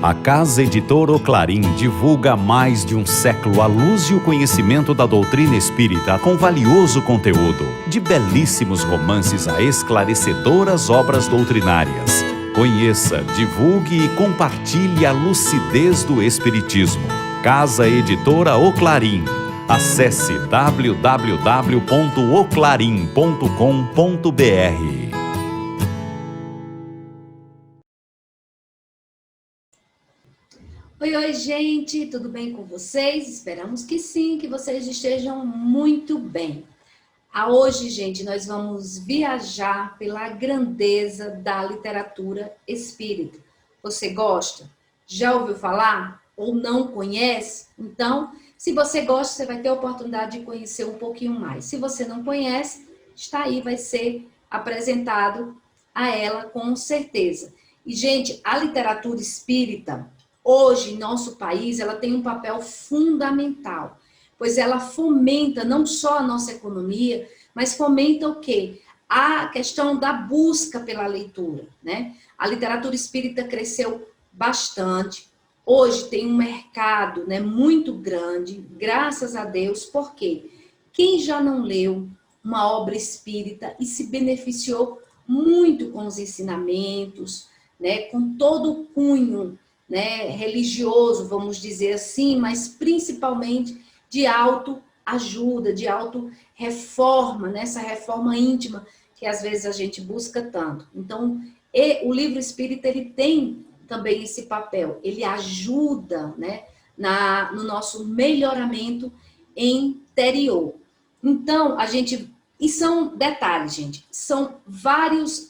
A Casa Editora O Clarim divulga há mais de um século a luz e o conhecimento da doutrina espírita com valioso conteúdo, de belíssimos romances a esclarecedoras obras doutrinárias. Conheça, divulgue e compartilhe a lucidez do Espiritismo. Casa Editora O Clarim. Acesse www.oclarim.com.br. Oi, gente, tudo bem com vocês? Esperamos que sim, que vocês estejam muito bem. Hoje, gente, nós vamos viajar pela grandeza da literatura espírita. Você gosta? Já ouviu falar? Ou não conhece? Então, se você gosta, você vai ter a oportunidade de conhecer um pouquinho mais. Se você não conhece, está aí, vai ser apresentado a ela com certeza. E, gente, a literatura espírita, hoje, em nosso país, ela tem um papel fundamental, pois ela fomenta não só a nossa economia, mas fomenta o quê? A questão da busca pela leitura, né? A literatura espírita cresceu bastante, hoje tem um mercado, né, muito grande, graças a Deus, porque quem já não leu uma obra espírita e se beneficiou muito com os ensinamentos, né, com todo o cunho, né, religioso, vamos dizer assim, mas principalmente de autoajuda, de auto-reforma, né, essa reforma íntima que às vezes a gente busca tanto. Então, o livro espírita, ele tem também esse papel, ele ajuda, né, no nosso melhoramento interior. Então, e são detalhes, gente, são vários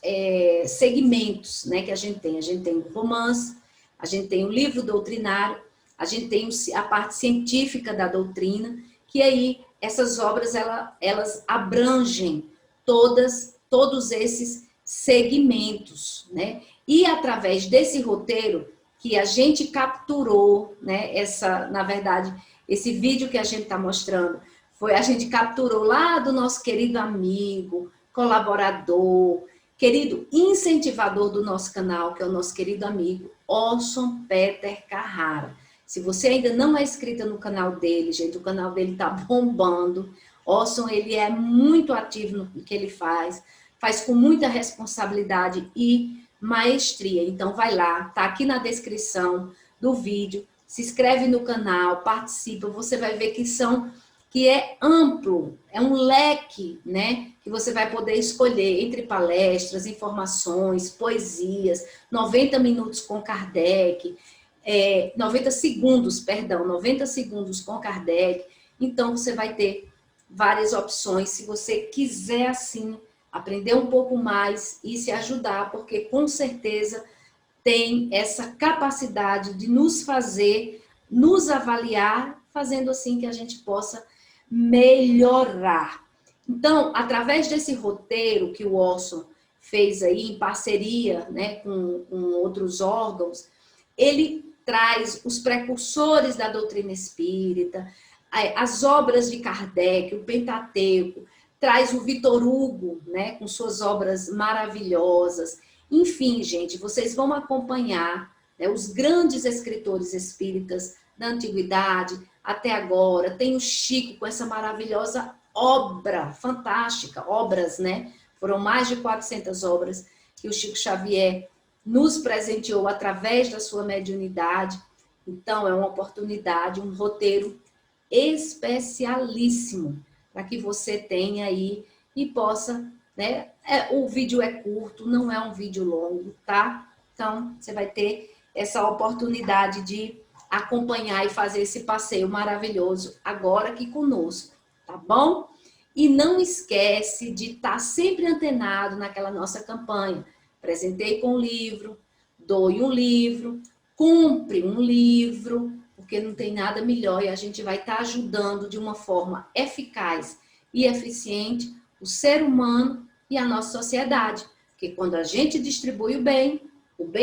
segmentos, né, que a gente tem. A gente tem o romance, a gente tem o livro doutrinário, a gente tem a parte científica da doutrina, que aí essas obras elas abrangem todos esses segmentos, né? E através desse roteiro que a gente capturou, né? Na verdade, esse vídeo que a gente está mostrando, a gente capturou lá do nosso querido amigo, colaborador, querido incentivador do nosso canal, que é o nosso querido amigo Orson Peter Carrara. Se você ainda não é inscrita no canal dele, gente, o canal dele tá bombando. Orson, ele é muito ativo no que ele faz com muita responsabilidade e maestria. Então vai lá, tá aqui na descrição do vídeo, se inscreve no canal, participa, você vai ver que é amplo, é um leque, né, que você vai poder escolher entre palestras, informações, poesias, 90 minutos com Kardec, 90 segundos com Kardec. Então, você vai ter várias opções, se você quiser, assim, aprender um pouco mais e se ajudar, porque, com certeza, tem essa capacidade de nos avaliar, fazendo assim que a gente possa melhorar. Então, através desse roteiro que o Orson fez aí, em parceria, né, com outros órgãos, ele traz os precursores da doutrina espírita, as obras de Kardec, o Pentateuco, traz o Vitor Hugo, né, com suas obras maravilhosas. Enfim, gente, vocês vão acompanhar, né, os grandes escritores espíritas da antiguidade até agora. Tem o Chico com essa maravilhosa obra, fantástica, obras, né? Foram mais de 400 obras que o Chico Xavier nos presenteou através da sua mediunidade. Então, é uma oportunidade, um roteiro especialíssimo para que você tenha aí e possa, né? O vídeo é curto, não é um vídeo longo, tá? Então, você vai ter essa oportunidade de acompanhar e fazer esse passeio maravilhoso agora aqui conosco, tá bom? E não esquece de estar sempre antenado naquela nossa campanha. Presentei com um livro, doe um livro, compre um livro, porque não tem nada melhor e a gente vai estar ajudando de uma forma eficaz e eficiente o ser humano e a nossa sociedade. Porque quando a gente distribui o bem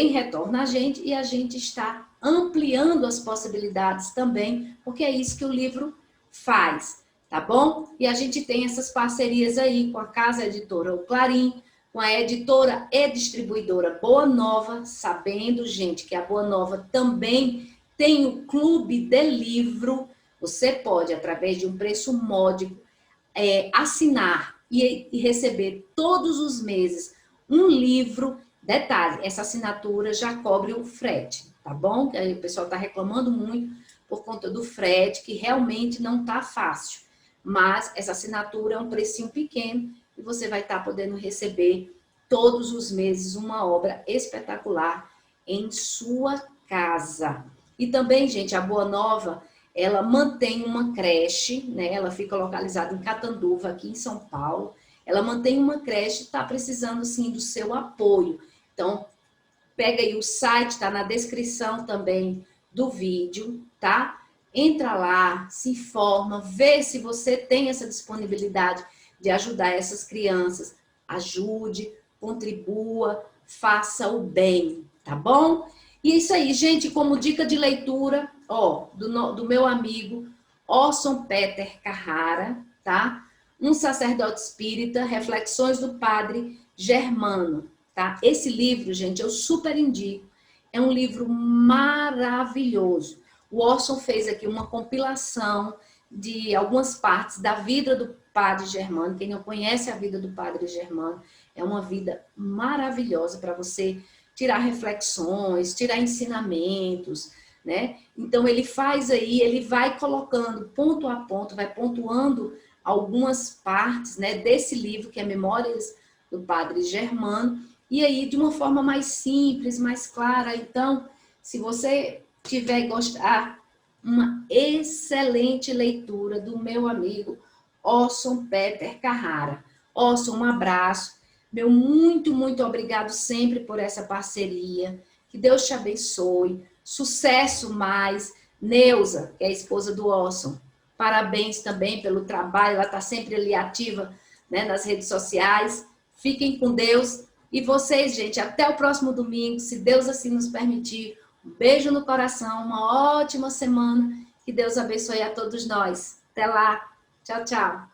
retorna a gente e a gente está ampliando as possibilidades também, porque é isso que o livro faz, tá bom? E a gente tem essas parcerias aí com a Casa Editora O Clarim, com a editora e distribuidora Boa Nova, sabendo, gente, que a Boa Nova também tem o clube de livro. Você pode, através de um preço módico, assinar e receber todos os meses um livro. Detalhe, essa assinatura já cobre o frete, tá bom? Aí o pessoal está reclamando muito por conta do frete, que realmente não está fácil. Mas essa assinatura é um precinho pequeno e você vai estar podendo receber todos os meses uma obra espetacular em sua casa. E também, gente, a Boa Nova, ela mantém uma creche, né? Ela fica localizada em Catanduva, aqui em São Paulo. Ela mantém uma creche e está precisando, sim, do seu apoio. Então, pega aí o site, está na descrição também do vídeo, tá? Entra lá, se informa, vê se você tem essa disponibilidade de ajudar essas crianças. Ajude, contribua, faça o bem, tá bom? E é isso aí, gente, como dica de leitura, do meu amigo Orson Peter Carrara, tá? Um sacerdote espírita, Reflexões do Padre Germano, tá? Esse livro, gente, eu super indico. É um livro maravilhoso. O Orson fez aqui uma compilação de algumas partes da vida do Padre Germano. Quem não conhece a vida do Padre Germano, é uma vida maravilhosa para você tirar reflexões, tirar ensinamentos, né? Então, ele faz aí, ele vai colocando ponto a ponto, vai pontuando algumas partes, né, desse livro, que é Memórias do Padre Germano, e aí de uma forma mais simples, mais clara. Então, se você tiver e gostar, uma excelente leitura do meu amigo Orson Peter Carrara. Orson, um abraço. Meu muito, muito obrigado sempre por essa parceria. Que Deus te abençoe. Sucesso mais. Neuza, que é a esposa do Orson, parabéns também pelo trabalho. Ela está sempre ali ativa, né, nas redes sociais. Fiquem com Deus. E vocês, gente, até o próximo domingo, se Deus assim nos permitir. Um beijo no coração, uma ótima semana. Que Deus abençoe a todos nós. Até lá. Tchau, tchau.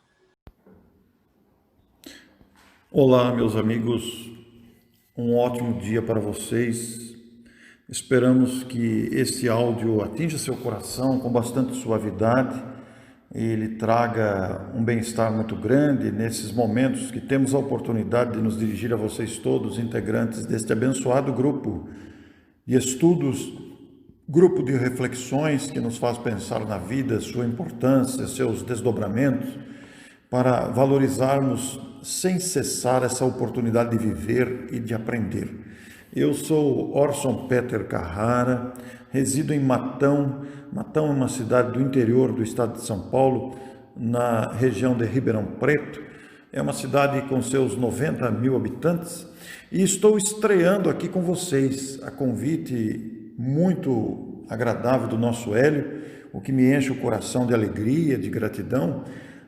Olá, meus amigos. Um ótimo dia para vocês. Esperamos que esse áudio atinja seu coração com bastante suavidade. Ele traga um bem-estar muito grande nesses momentos que temos a oportunidade de nos dirigir a vocês todos, integrantes deste abençoado grupo de estudos, grupo de reflexões que nos faz pensar na vida, sua importância, seus desdobramentos, para valorizarmos sem cessar essa oportunidade de viver e de aprender. Eu sou Orson Peter Carrara, resido em Matão. Matão é uma cidade do interior do estado de São Paulo, na região de Ribeirão Preto. É uma cidade com seus 90 mil habitantes e estou estreando aqui com vocês, a convite muito agradável do nosso Hélio, o que me enche o coração de alegria, de gratidão,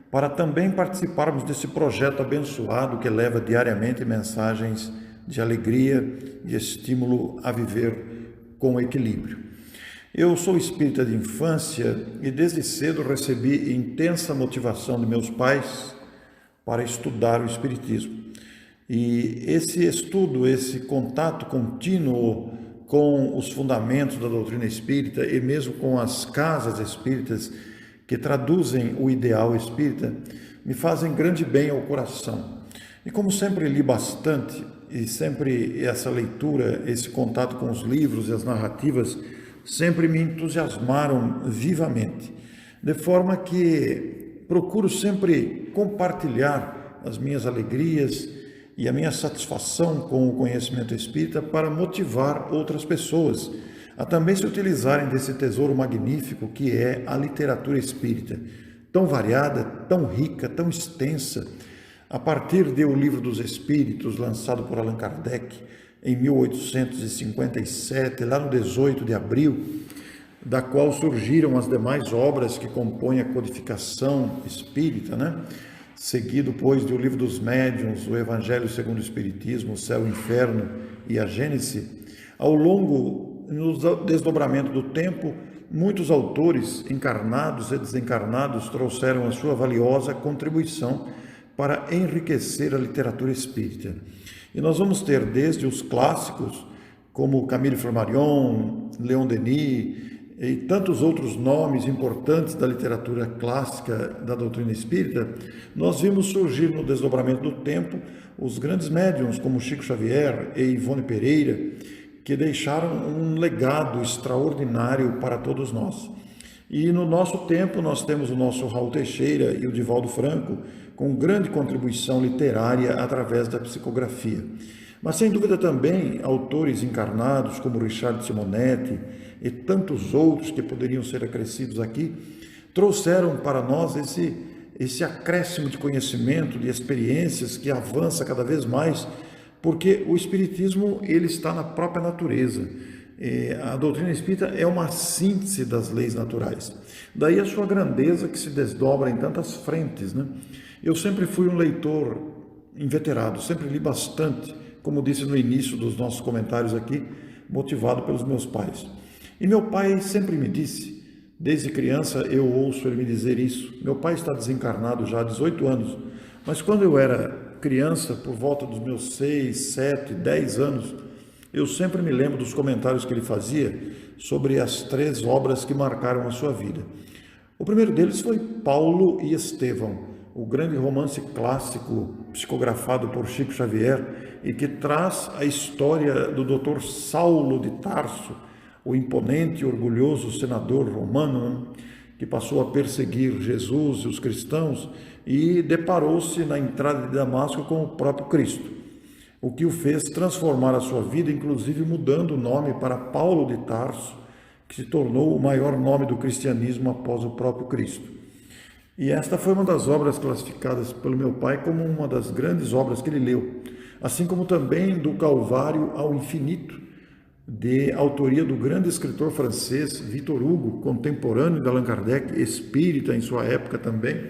para também participarmos desse projeto abençoado que leva diariamente mensagens de alegria, de estímulo a viver com equilíbrio. Eu sou espírita de infância e desde cedo recebi intensa motivação de meus pais para estudar o espiritismo. E esse estudo, esse contato contínuo com os fundamentos da doutrina espírita e mesmo com as casas espíritas que traduzem o ideal espírita, me fazem grande bem ao coração. E como sempre li bastante, e sempre essa leitura, esse contato com os livros e as narrativas, sempre me entusiasmaram vivamente, de forma que procuro sempre compartilhar as minhas alegrias e a minha satisfação com o conhecimento espírita para motivar outras pessoas a também se utilizarem desse tesouro magnífico que é a literatura espírita, tão variada, tão rica, tão extensa, a partir de O Livro dos Espíritos, lançado por Allan Kardec em 1857, lá no 18 de abril, da qual surgiram as demais obras que compõem a codificação espírita, né? Seguido, pois, de O Livro dos Médiuns, o Evangelho segundo o Espiritismo, o Céu e o Inferno e a Gênese. Ao longo no desdobramento do tempo, muitos autores encarnados e desencarnados trouxeram a sua valiosa contribuição para enriquecer a literatura espírita. E nós vamos ter desde os clássicos, como Camille Flammarion, Leon Denis e tantos outros nomes importantes da literatura clássica da doutrina espírita, nós vimos surgir no desdobramento do tempo os grandes médiuns como Chico Xavier e Ivone Pereira, que deixaram um legado extraordinário para todos nós. E no nosso tempo nós temos o nosso Raul Teixeira e o Divaldo Franco, com grande contribuição literária através da psicografia. Mas sem dúvida também autores encarnados como Richard Simonetti e tantos outros que poderiam ser acrescidos aqui, trouxeram para nós esse acréscimo de conhecimento, de experiências que avança cada vez mais, porque o Espiritismo ele está na própria natureza. A doutrina espírita é uma síntese das leis naturais. Daí a sua grandeza que se desdobra em tantas frentes, né? Eu sempre fui um leitor inveterado, sempre li bastante, como disse no início dos nossos comentários aqui, motivado pelos meus pais. E meu pai sempre me disse, desde criança eu ouço ele me dizer isso, meu pai está desencarnado já há 18 anos, mas quando eu era criança, por volta dos meus 6, 7, 10 anos, eu sempre me lembro dos comentários que ele fazia sobre as 3 obras que marcaram a sua vida. O primeiro deles foi Paulo e Estevão, o grande romance clássico psicografado por Chico Xavier e que traz a história do Dr. Saulo de Tarso, o imponente e orgulhoso senador romano, que passou a perseguir Jesus e os cristãos e deparou-se na entrada de Damasco com o próprio Cristo, o que o fez transformar a sua vida, inclusive mudando o nome para Paulo de Tarso, que se tornou o maior nome do cristianismo após o próprio Cristo. E esta foi uma das obras classificadas pelo meu pai como uma das grandes obras que ele leu, assim como também do Calvário ao Infinito, de autoria do grande escritor francês Victor Hugo, contemporâneo de Allan Kardec, espírita em sua época também,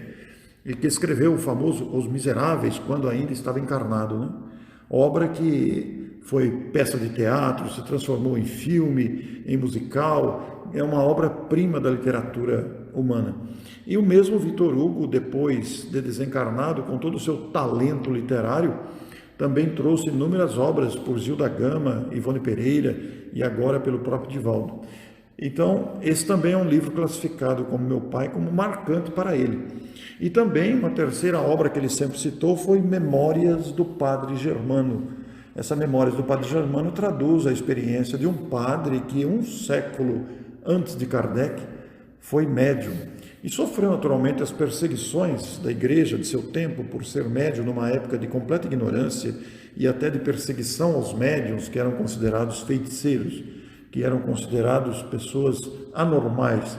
e que escreveu o famoso Os Miseráveis quando ainda estava encarnado, né? Obra que foi peça de teatro, se transformou em filme, em musical, é uma obra-prima da literatura humana. E o mesmo Victor Hugo, depois de desencarnado, com todo o seu talento literário, também trouxe inúmeras obras por Gilda Gama, Ivone Pereira e agora pelo próprio Divaldo. Então, esse também é um livro classificado como meu pai, como marcante para ele. E também uma terceira obra que ele sempre citou foi Memórias do Padre Germano. Essa Memórias do Padre Germano traduz a experiência de um padre que um século antes de Kardec foi médium e sofreu naturalmente as perseguições da igreja de seu tempo por ser médium numa época de completa ignorância e até de perseguição aos médiuns que eram considerados feiticeiros, que eram considerados pessoas anormais.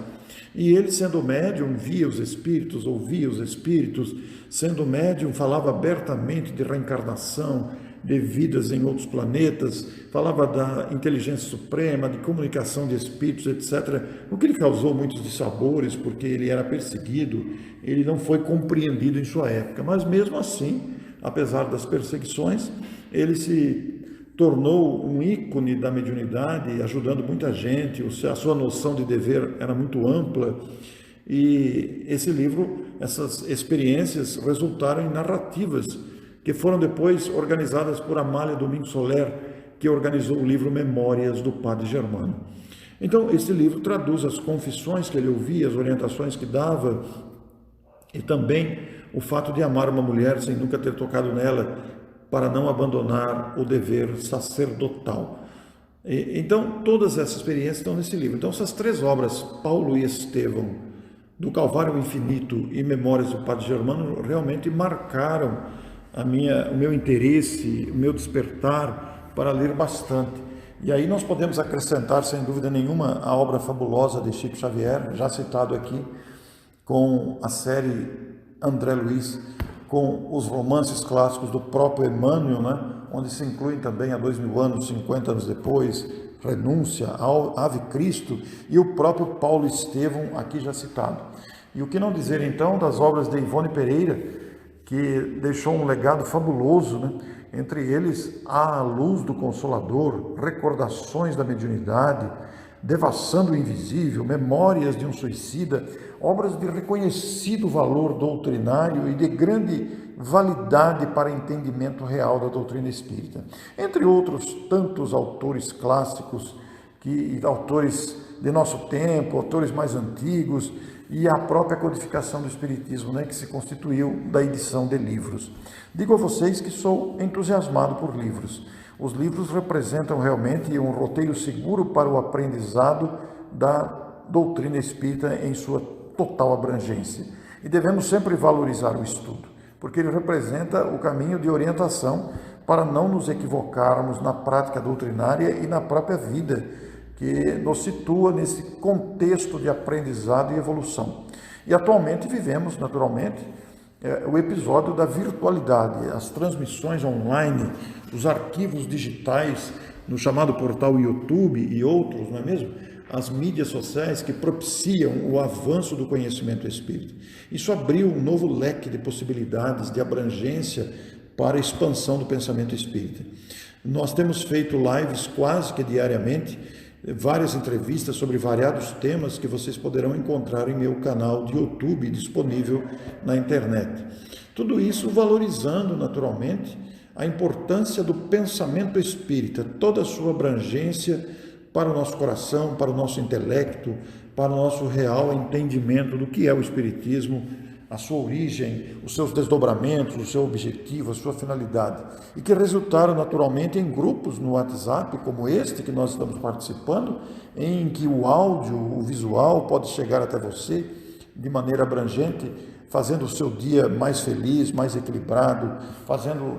E ele, sendo médium, via os espíritos, ouvia os espíritos, sendo médium, falava abertamente de reencarnação, de vidas em outros planetas, falava da inteligência suprema, de comunicação de espíritos, etc., o que lhe causou muitos dissabores, porque ele era perseguido, ele não foi compreendido em sua época, mas mesmo assim, apesar das perseguições, ele se tornou um ícone da mediunidade, ajudando muita gente, a sua noção de dever era muito ampla, e esse livro, essas experiências resultaram em narrativas que foram depois organizadas por Amália Domingo Soler, que organizou o livro Memórias do Padre Germano. Então, esse livro traduz as confissões que ele ouvia, as orientações que dava, e também o fato de amar uma mulher sem nunca ter tocado nela, para não abandonar o dever sacerdotal. Então, todas essas experiências estão nesse livro. Então, essas 3 obras, Paulo e Estevão, do Calvário ao Infinito e Memórias do Padre Germano, realmente marcaram o meu interesse, o meu despertar para ler bastante. E aí nós podemos acrescentar, sem dúvida nenhuma, a obra fabulosa de Chico Xavier, já citado aqui, com a série André Luiz, com os romances clássicos do próprio Emmanuel, né? Onde se incluem também há 2000 anos, 50 anos depois, Renúncia, Ave Cristo e o próprio Paulo Estevão, aqui já citado. E o que não dizer então das obras de Ivone Pereira, que deixou um legado fabuloso, né? Entre eles, A Luz do Consolador, Recordações da Mediunidade, Devassando o Invisível, Memórias de um Suicida, obras de reconhecido valor doutrinário e de grande validade para entendimento real da doutrina espírita. Entre outros tantos autores clássicos, autores de nosso tempo, autores mais antigos, e a própria codificação do Espiritismo, que se constituiu da edição de livros. Digo a vocês que sou entusiasmado por livros. Os livros representam realmente um roteiro seguro para o aprendizado da doutrina espírita em sua total abrangência. E devemos sempre valorizar o estudo, porque ele representa o caminho de orientação para não nos equivocarmos na prática doutrinária e na própria vida, que nos situa nesse contexto de aprendizado e evolução. E atualmente vivemos, naturalmente, o episódio da virtualidade, as transmissões online, os arquivos digitais no chamado portal YouTube e outros, não é mesmo? As mídias sociais que propiciam o avanço do conhecimento espírita. Isso abriu um novo leque de possibilidades, de abrangência para a expansão do pensamento espírita. Nós temos feito lives quase que diariamente, várias entrevistas sobre variados temas que vocês poderão encontrar em meu canal de YouTube disponível na internet. Tudo isso valorizando naturalmente a importância do pensamento espírita, toda a sua abrangência para o nosso coração, para o nosso intelecto, para o nosso real entendimento do que é o espiritismo, a sua origem, os seus desdobramentos, o seu objetivo, a sua finalidade, e que resultaram naturalmente em grupos no WhatsApp, como este que nós estamos participando, em que o áudio, o visual pode chegar até você de maneira abrangente, fazendo o seu dia mais feliz, mais equilibrado,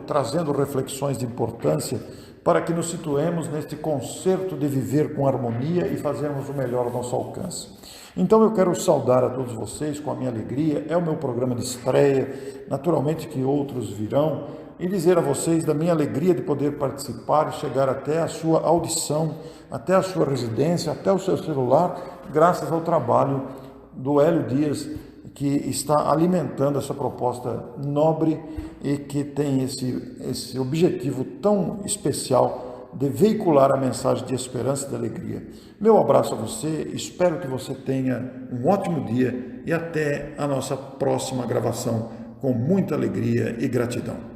trazendo reflexões de importância para que nos situemos neste concerto de viver com harmonia e fazermos o melhor ao nosso alcance. Então eu quero saudar a todos vocês com a minha alegria, é o meu programa de estreia, naturalmente que outros virão, e dizer a vocês da minha alegria de poder participar e chegar até a sua audição, até a sua residência, até o seu celular, graças ao trabalho do Hélio Dias, que está alimentando essa proposta nobre e que tem esse objetivo tão especial de veicular a mensagem de esperança e de alegria. Meu abraço a você, espero que você tenha um ótimo dia e até a nossa próxima gravação com muita alegria e gratidão.